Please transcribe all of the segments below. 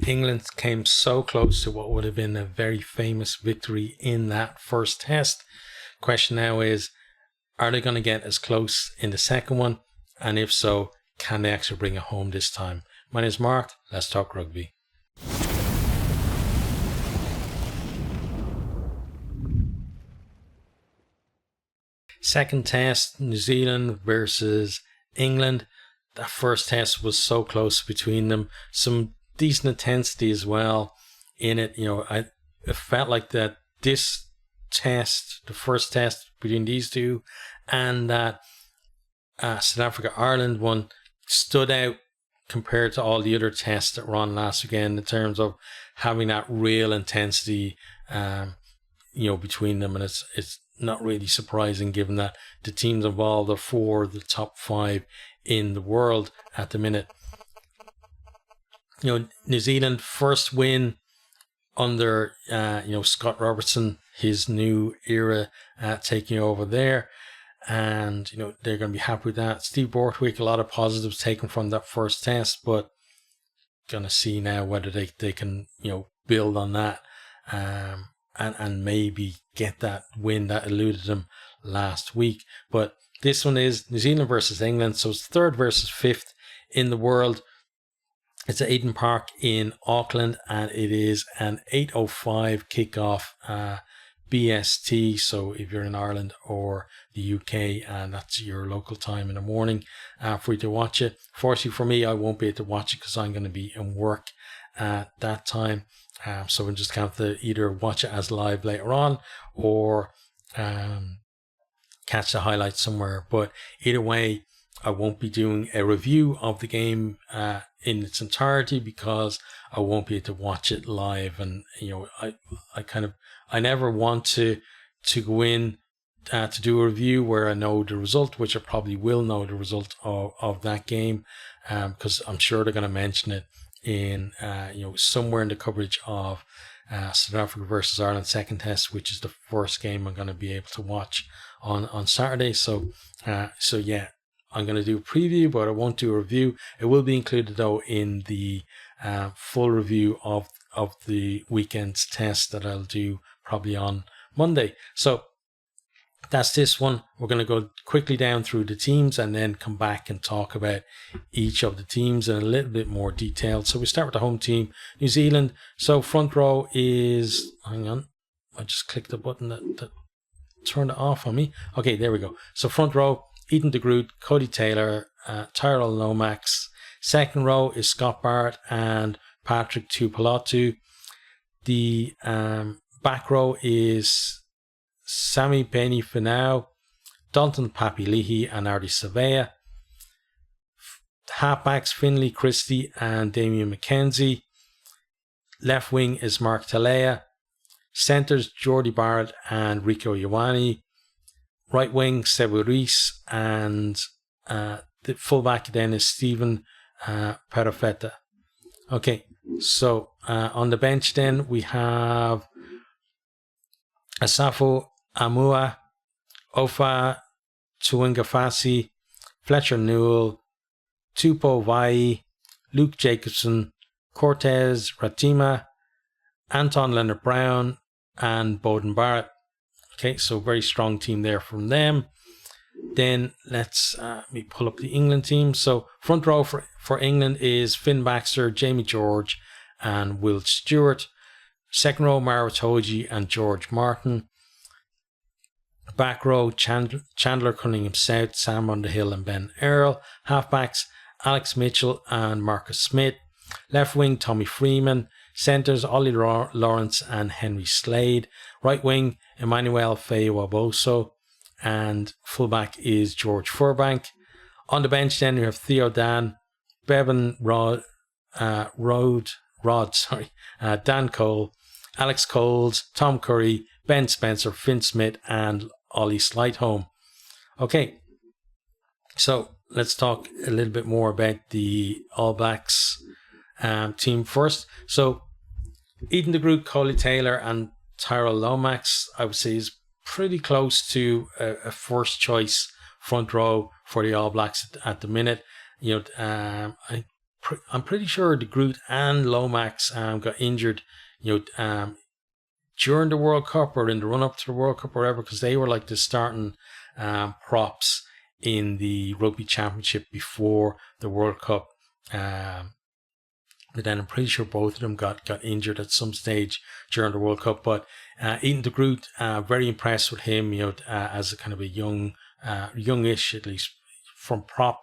England came so close to what would have been a very famous victory in that first test. Question now is, are they going to get as close in the second one? And if so, can they actually bring it home this time? My name is Mark. Let's talk rugby. Second test, New Zealand versus England. That first test was so close between them. Some decent intensity as well in it. It felt like that this test, the first test between these two, and that South Africa-Ireland one stood out compared to all the other tests that were on last weekend in terms of having that real intensity, between them. And it's not really surprising given that the teams involved are four of the top five in the world at the minute. New Zealand first win under Scott Robertson, his new era taking over there, and they're going to be happy with that. Steve Borthwick, a lot of positives taken from that first test, but gonna see now whether they can build on that and maybe get that win that eluded them last week. But this one is New Zealand versus England, so it's third versus fifth in the world. It's at Eden Park in Auckland, and it is an 8:05 kickoff BST. So if you're in Ireland or the UK, and that's your local time in the morning for you to watch it. Fortunately for me, I won't be able to watch it because I'm going to be in work at that time. So we'll just have to either watch it as live later on or catch the highlights somewhere. But either way, I won't be doing a review of the game in its entirety because I won't be able to watch it live. And I never want to go in to do a review where I know the result, which I probably will know the result of that game, because I'm sure they're going to mention it in somewhere in the coverage of South Africa versus Ireland second test, which is the first game I'm going to be able to watch on Saturday. So yeah, I'm going to do a preview, but I won't do a review. It will be included though in the full review of the weekend's test that I'll do probably on Monday. So that's this one. We're going to go quickly down through the teams and then come back and talk about each of the teams in a little bit more detail. So we start with the home team, New Zealand. So front row is, hang on, I just clicked the button that turned it off on me. Okay, there we go. So front row, Eden de Groot, Cody Taylor, Tyrell Lomax. Second row is Scott Barrett and Patrick Tuipulotu. The back row is Sami Penny Finau, Dalton Papilihi and Artie Savea. Halfbacks Finlay Christie and Damian McKenzie. Left wing is Mark Talea. Centres Jordy Barrett and Rico Ioane. Right wing Sevu Reece, and the fullback then is Stephen Perofeta. Okay, so on the bench then we have Asafo Amua, Ofa Tuingafasi, Fletcher Newell, Tupou Vai, Luke Jacobson, Cortez Ratima, Anton Leonard-Brown, and Bowden Barrett. Okay, so very strong team there from them. Then let's me pull up the England team. So front row for England is Finn Baxter, Jamie George, and Will Stewart. Second row, Mara Toji and George Martin. Back row, Chandler Cunningham South, Sam Underhill and Ben Earl. Halfbacks, Alex Mitchell and Marcus Smith. Left wing, Tommy Freeman. Centres, Ollie Lawrence and Henry Slade. Right wing, Emmanuel Feyo-Aboso. And fullback is George Furbank. On the bench then we have Theo Dan, Bevan Rod, Dan Cole, Alex Coles, Tom Curry, Ben Spencer, Finn Smith and Ollie Slightholme. Okay, so let's talk a little bit more about the All Blacks team first. So Eden de Groot, Coley Taylor and Tyrell Lomax, I would say, is pretty close to a first choice front row for the All Blacks at the minute. I'm pretty sure De Groot and Lomax got injured, during the World Cup or in the run up to the World Cup or whatever, because they were like the starting props in the Rugby Championship before the World Cup. But then I'm pretty sure both of them got injured at some stage during the World Cup. But Ethan De Groot, very impressed with him, as a kind of a youngish, at least from prop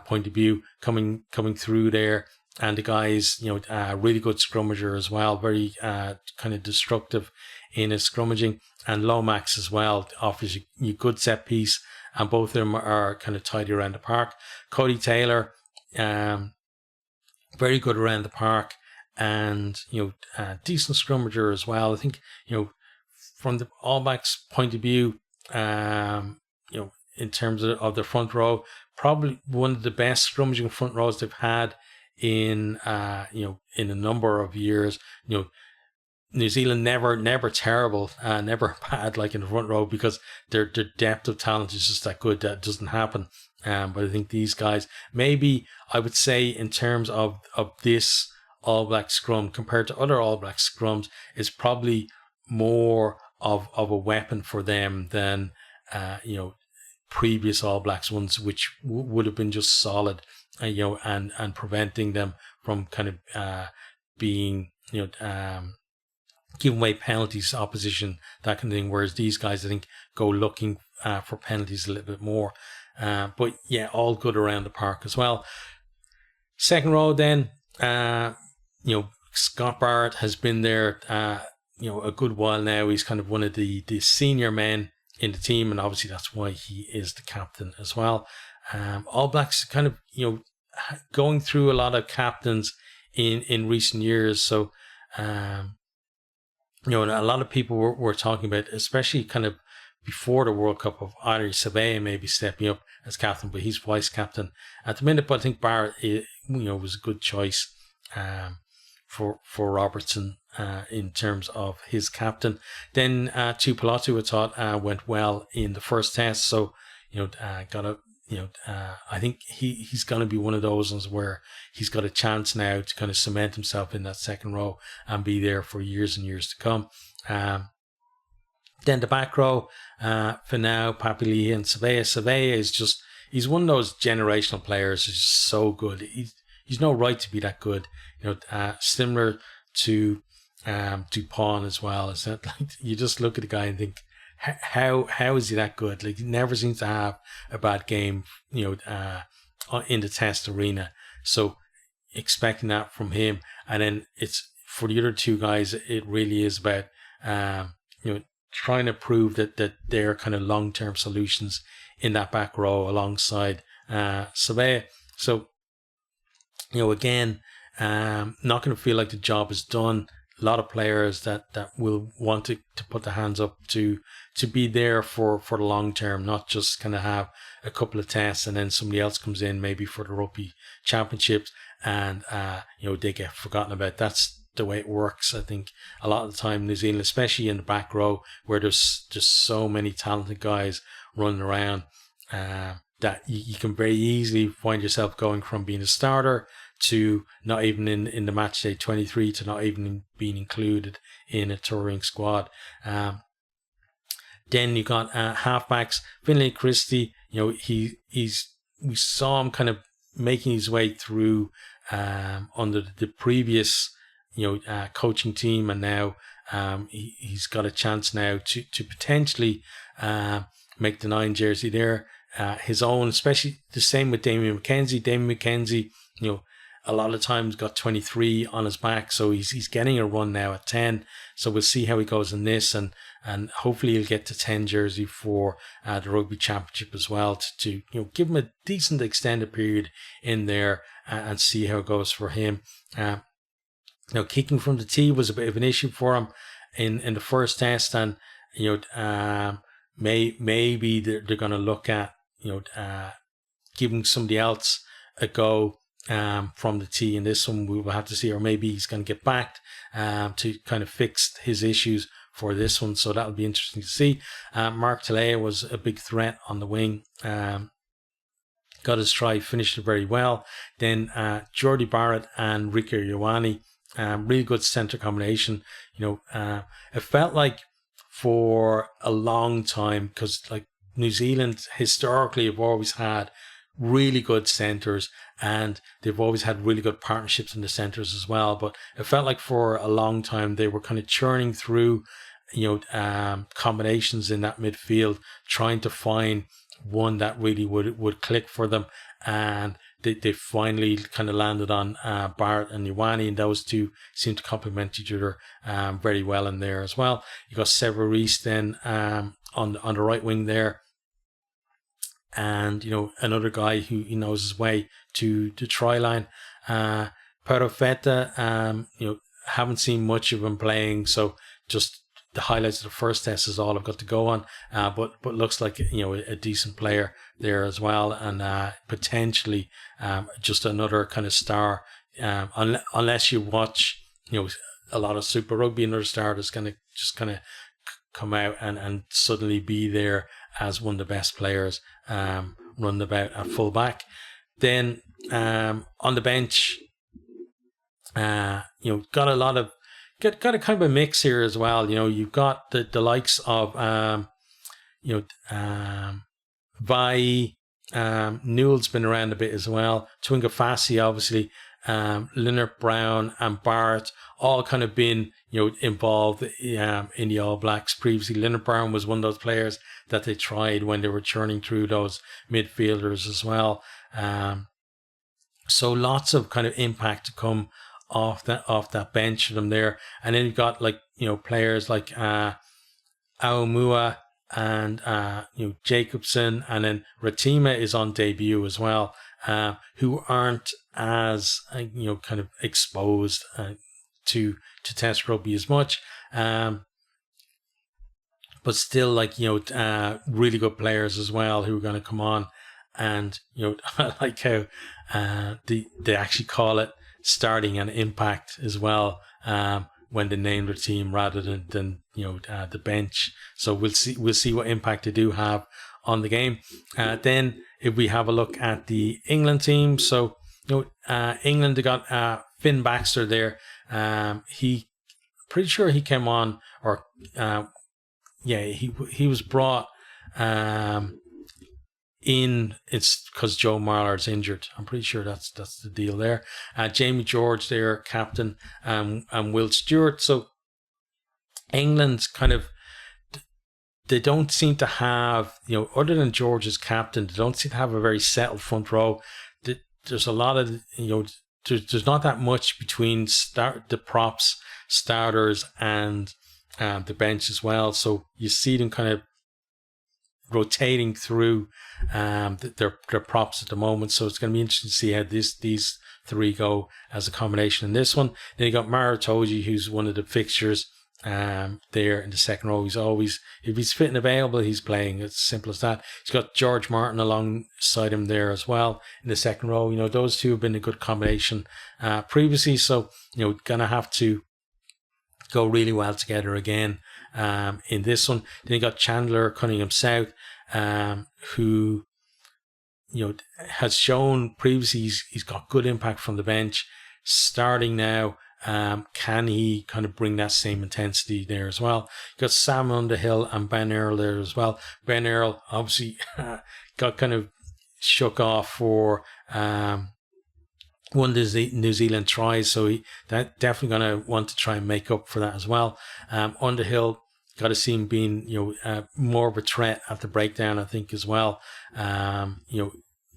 point of view, coming through there. And the guy's, really good scrummager as well, very kind of destructive in his scrummaging. And Lomax as well offers you good set piece, and both of them are kind of tidy around the park. Cody Taylor, very good around the park, and decent scrummager as well. I think from the All Blacks point of view, in terms of the front row, probably one of the best scrummaging front rows they've had in in a number of years. New Zealand never terrible, never bad like in the front row, because their depth of talent is just that good that it doesn't happen. But I think these guys, maybe I would say in terms of this All Black scrum compared to other All Black scrums, is probably more of a weapon for them than previous All Blacks ones, which would have been just solid, and preventing them from kind of being giving away penalties, opposition, that kind of thing. Whereas these guys, I think, go looking for penalties a little bit more. But yeah, all good around the park as well. Second row then, Scott Barrett has been there, a good while now. He's kind of one of the senior men in the team, and obviously that's why he is the captain as well. All Blacks kind of, going through a lot of captains in recent years. So, and a lot of people were talking about, especially kind of before the World Cup, of either Sabea maybe stepping up as captain, but he's vice captain at the minute. But I think Barrett, was a good choice for Robertson in terms of his captain. Then Tuipulotu, I thought, went well in the first test. So, I think he's going to be one of those ones where he's got a chance now to kind of cement himself in that second row and be there for years and years to come. Then the back row, Finau, Papali'i and Sabea. Sabea is just, he's one of those generational players who's just so good. He's no right to be that good. Similar to Dupont as well. Is that, like, you just look at the guy and think, how is he that good? Like, he never seems to have a bad game, in the test arena. So expecting that from him. And then it's, for the other two guys, it really is about, trying to prove that they're kind of long-term solutions in that back row alongside Sabea. So, again, not going to feel like the job is done. A lot of players that will want to put their hands up to be there for the long term, not just kind of have a couple of tests and then somebody else comes in maybe for the Rugby Championships and they get forgotten about. That's the way it works. I think a lot of the time New Zealand, especially in the back row, where there's just so many talented guys running around, that you can very easily find yourself going from being a starter to not even in the match day 23 to not even being included in a touring squad. Then you got halfbacks. Finlay Christie, we saw him kind of making his way through under the previous coaching team, and now he's got a chance now to potentially make the 9 jersey there his own, especially the same with Damien McKenzie. Damien McKenzie, a lot of times got 23 on his back, so he's getting a run now at 10. So we'll see how he goes in this, and hopefully he'll get to 10 jersey for the Rugby Championship as well, to give him a decent extended period in there and see how it goes for him. Kicking from the tee was a bit of an issue for him in the first test, and maybe they're going to look at giving somebody else a go from the tee in this one. We will have to see, or maybe he's going to get backed to kind of fix his issues for this one. So that'll be interesting to see. Mark Talea was a big threat on the wing. got his try, finished it very well. Then Jordi Barrett and Rico Ioane, really good centre combination. It felt like for a long time, because like New Zealand historically have always had really good centres, and they've always had really good partnerships in the centres as well. But it felt like for a long time they were kind of churning through, combinations in that midfield, trying to find one that really would click for them. And they finally kind of landed on Barrett and Ioane, and those two seem to complement each other very well in there as well. You got Severis then on the right wing there, and another guy who knows his way to the try line. Perofeta, haven't seen much of him playing, so just the highlights of the first test is all I've got to go on. But looks like a decent player there as well, and potentially just another kind of star. Unless you watch a lot of Super Rugby, another star that's going to just kind of come out and suddenly be there as one of the best players running about at full back. Then on the bench, got a lot of got a kind of a mix here as well. You've got the likes of Vai, Newell's been around a bit as well. Twinga Fassi, obviously, Leonard Brown and Barrett all kind of been involved in the All Blacks previously. Leonard Brown was one of those players that they tried when they were churning through those midfielders as well. So lots of kind of impact to come off that bench of them there. And then you've got players like Aomua and Jacobson, and then Ratima is on debut as well, who aren't as kind of exposed to Test rugby as much, but still really good players as well who are going to come on. And I like how they actually call it starting and impact as well, when they name their team rather than the bench. So we'll see what impact they do have on the game. Then if we have a look at the England team, so England, they got Finn Baxter there. He pretty sure he came on, or he was brought in. It's because Joe Marler's injured. I'm pretty sure that's the deal there. Jamie George there, captain, and Will Stewart. So England kind of, they don't seem to have, other than George as captain, they don't seem to have a very settled front row. There's a lot of, there's not that much between the props, starters, and the bench as well. So you see them kind of rotating through their props at the moment. So it's going to be interesting to see how these three go as a combination in this one. Then you got Mara Toji, who's one of the fixtures there in the second row. He's always, if he's fit and available, he's playing. It's as simple as that. He's got George Martin alongside him there as well in the second row. Those two have been a good combination previously, so gonna have to go really well together again in this one. Then you got Chandler Cunningham South, who has shown previously he's got good impact from the bench. Starting now, can he kind of bring that same intensity there as well? You got Sam Underhill and Ben Earl there as well. Ben Earl obviously got kind of shook off for one of the New Zealand tries, so that definitely going to want to try and make up for that as well. Underhill, got to see him being more of a threat at the breakdown, I think, as well.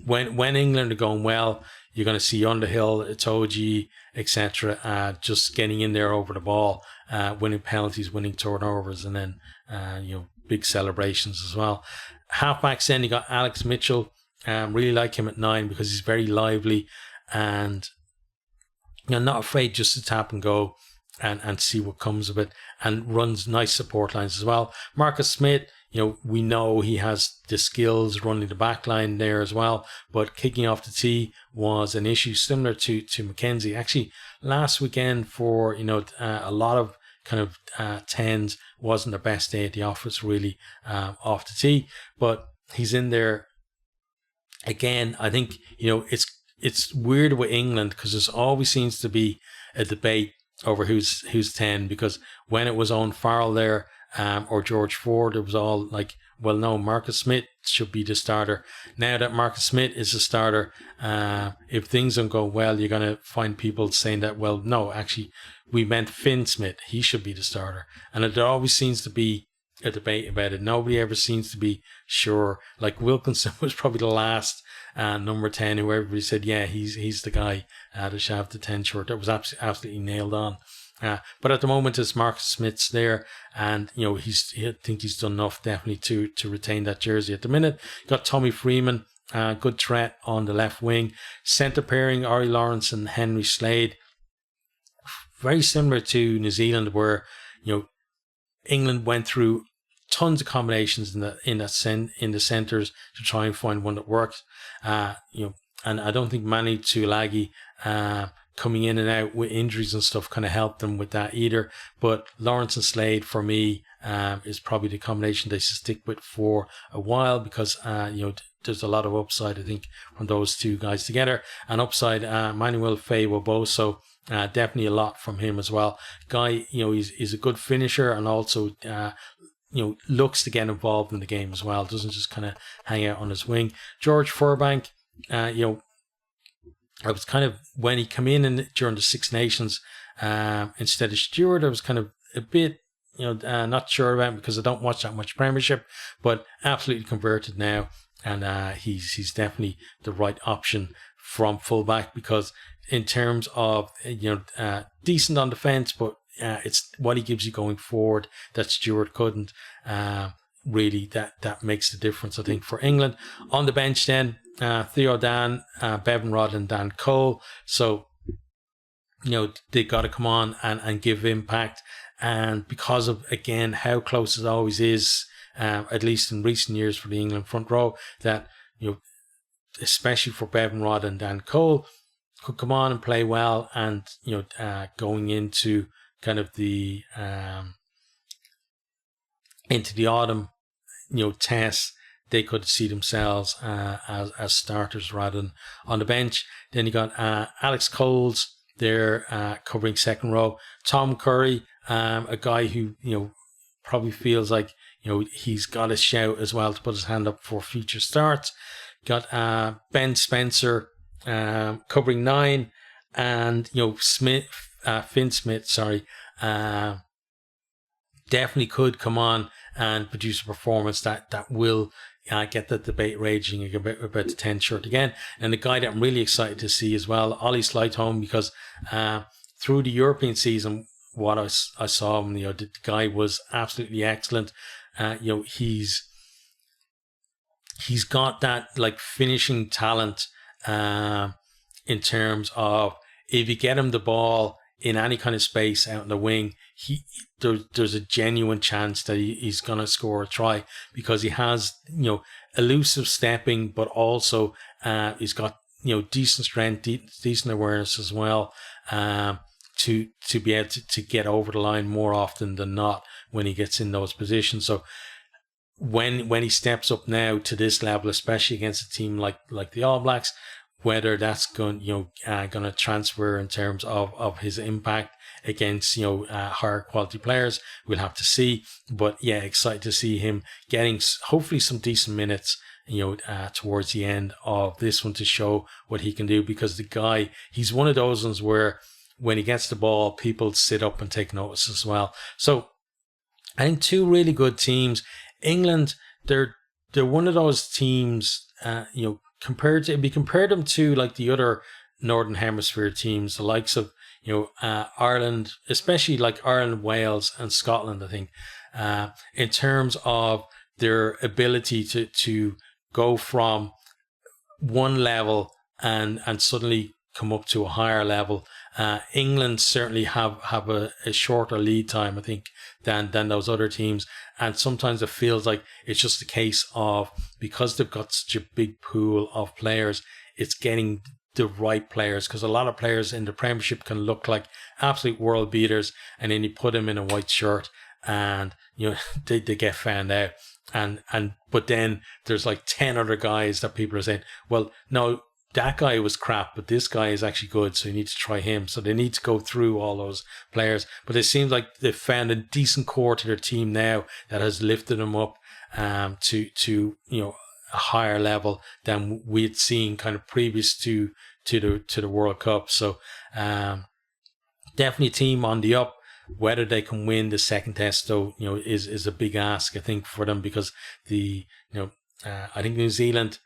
When England are going well, you're going to see Underhill, Itoji, etc., just getting in there over the ball, winning penalties, winning turnovers, and then big celebrations as well. Halfbacks, then you got Alex Mitchell. Really like him at 9 because he's very lively and not afraid just to tap and go and see what comes of it, and runs nice support lines as well. Marcus Smith, we know he has the skills running the back line there as well, but kicking off the tee was an issue similar to Mackenzie. Actually, last weekend for, a lot of kind of 10s wasn't the best day at the office really off the tee, but he's in there again, I think, it's weird with England because there's always seems to be a debate over who's 10, because when it was Owen Farrell there, or George Ford, it was all like, well, no, Marcus Smith should be the starter. Now that Marcus Smith is the starter, if things don't go well, you're going to find people saying that, well, no, actually, we meant Finn Smith. He should be the starter. And there always seems to be a debate about it. Nobody ever seems to be sure. Like Wilkinson was probably the last number 10 who everybody said, yeah, he's the guy that should have the 10 shirt. That was absolutely nailed on. But at the moment, it's Marcus Smith's there, and I think he's done enough definitely to retain that jersey. At the minute, got Tommy Freeman, good threat on the left wing. Centre pairing, Ori Lawrence and Henry Slade. Very similar to New Zealand, where England went through tons of combinations in the centres to try and find one that works. And I don't think Manu Tuilagi coming in and out with injuries and stuff kind of helped them with that either. But Lawrence and Slade, for me, is probably the combination they should stick with for a while, because there's a lot of upside, I think, from those two guys together. And upside, Manuel Fei-Waboso, definitely a lot from him as well. Guy, he's a good finisher, and also looks to get involved in the game as well. Doesn't just kind of hang out on his wing. George Furbank, I was kind of, when he came in during the Six Nations instead of Stewart, I was kind of a bit, not sure about him because I don't watch that much Premiership, but absolutely converted now, and he's definitely the right option from fullback, because in terms of decent on defence, but it's what he gives you going forward that Stewart couldn't. Really, that makes the difference, I think, for England. On the bench then, Theo Dan, Bevan Rod and Dan Cole. So, they got to come on and give impact. And because of, again, how close it always is, at least in recent years for the England front row, that, especially for Bevan Rod and Dan Cole, could come on and play well. And, going into kind of into the autumn, tests, they could see themselves as starters rather than on the bench. Then you got Alex Coles there covering second row. Tom Curry, a guy who probably feels like he's got a shout as well to put his hand up for future starts. Got Ben Spencer covering 9, and Finn Smith, definitely could come on and produce a performance that will get the debate raging about the 10 shirt again. And the guy that I'm really excited to see as well, Ollie Slightholme, because through the European season, what I saw him, the guy was absolutely excellent. He's got that like finishing talent in terms of, if you get him the ball in any kind of space out in the wing, there's a genuine chance that he's going to score a try, because he has elusive stepping, but also he's got decent strength, decent awareness as well, to be able to get over the line more often than not when he gets in those positions. So when he steps up now to this level, especially against a team like the All Blacks, whether that's going to transfer in terms of his impact against higher quality players, we'll have to see. But yeah, excited to see him getting hopefully some decent minutes towards the end of this one to show what he can do, because the guy, he's one of those ones where when he gets the ball, people sit up and take notice as well. So I think two really good teams. England, they're one of those teams, compared them to like the other Northern Hemisphere teams, the likes of Ireland, especially like Ireland, Wales, and Scotland. I think in terms of their ability to go from one level and suddenly come up to a higher level. England certainly have a shorter lead time, I think, than those other teams. And sometimes it feels like it's just a case of, because they've got such a big pool of players, it's getting the right players, because a lot of players in the Premiership can look like absolute world beaters, and then you put them in a white shirt and they get found out. But then there's like 10 other guys that people are saying, well, no, that guy was crap, but this guy is actually good, so you need to try him. So they need to go through all those players. But it seems like they've found a decent core to their team now that has lifted them up to a higher level than we had seen kind of previous to the World Cup. So definitely a team on the up. Whether they can win the second test, though, is a big ask, I think, for them, because I think New Zealand,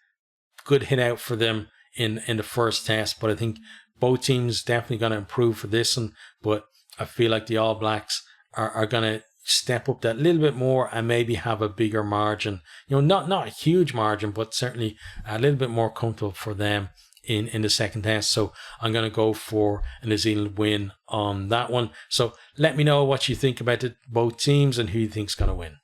good hit out for them in the first test, but I think both teams definitely going to improve for this one. But I feel like the All Blacks are going to step up that little bit more and maybe have a bigger margin. Not a huge margin, but certainly a little bit more comfortable for them in the second test. So I'm going to go for a New Zealand win on that one. So let me know what you think about both teams and who you think is going to win.